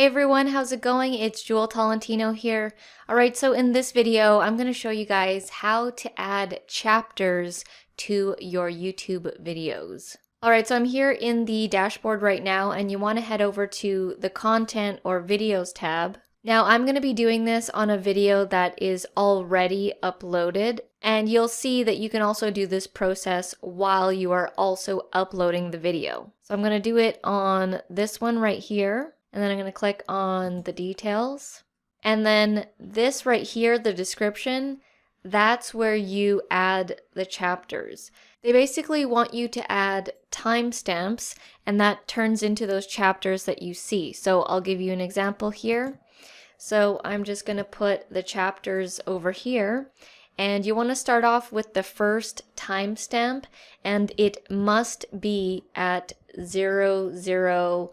Hey everyone, how's it going? It's Jewel Tolentino here. Alright, so in this video, I'm going to show you guys how to add chapters to your YouTube videos. Alright, so I'm here in the dashboard right now, and you want to head over to the Content or Videos tab. Now, I'm going to be doing this on a video that is already uploaded, and you'll see that you can also do this process while you are also uploading the video. So I'm going to do it on this one right here. And then I'm going to click on the details. And then this right here, the description, that's where you add the chapters. They basically want you to add timestamps, and that turns into those chapters that you see. So I'll give you an example here. So I'm just going to put the chapters over here. And you want to start off with the first timestamp, and it must be at 00:00,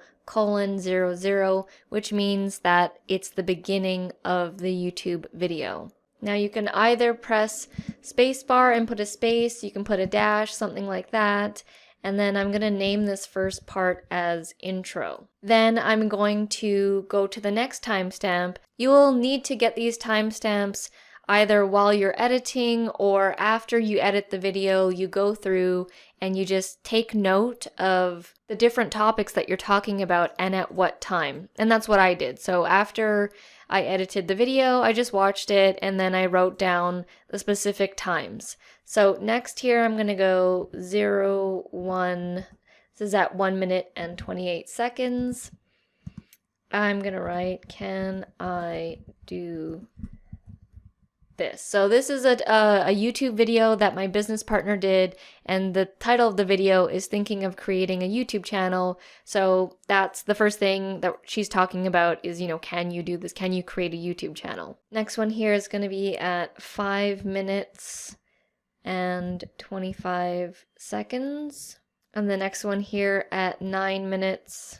which means that it's the beginning of the YouTube video. Now you can either press spacebar and put a space, you can put a dash, something like that, and then I'm going to name this first part as intro. Then I'm going to go to the next timestamp. You will need to get these timestamps either while you're editing or after you edit the video. You go through and you just take note of the different topics that you're talking about and at what time. And that's what I did. So after I edited the video, I just watched it and then I wrote down the specific times. So next here, I'm going to go 01. This is at 1 minute and 28 seconds. I'm going to write, can I do this? So this is a YouTube video that my business partner did, and the title of the video is thinking of creating a YouTube channel. So that's the first thing that she's talking about is, can you do this? Can you create a YouTube channel? Next one here is going to be at 5 minutes and 25 seconds. And the next one here at 9 minutes,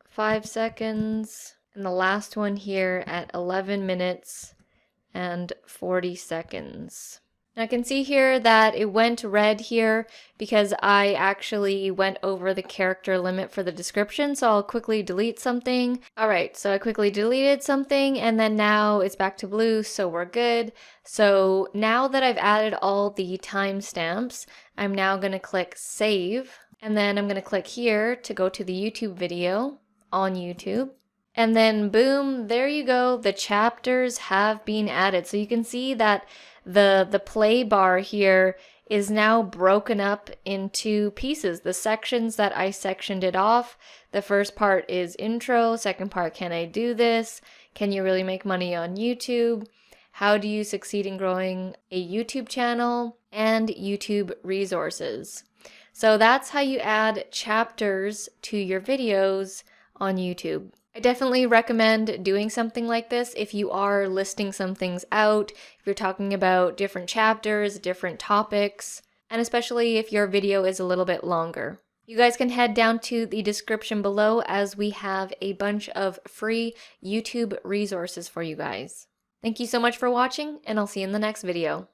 5 seconds. And the last one here at 11 minutes and 40 seconds. And I can see here that it went red here because I actually went over the character limit for the description, so I'll quickly delete something. Alright, so I quickly deleted something and then now it's back to blue, so we're good. So now that I've added all the timestamps, I'm now going to click save, and then I'm going to click here to go to the YouTube video on YouTube. And then boom, there you go, the chapters have been added. So you can see that the play bar here is now broken up into pieces. The sections that I sectioned it off, the first part is intro, second part, can I do this? Can you really make money on YouTube? How do you succeed in growing a YouTube channel? And YouTube resources. So that's how you add chapters to your videos on YouTube. I definitely recommend doing something like this if you are listing some things out, if you're talking about different chapters, different topics, and especially if your video is a little bit longer. You guys can head down to the description below as we have a bunch of free YouTube resources for you guys. Thank you so much for watching, and I'll see you in the next video.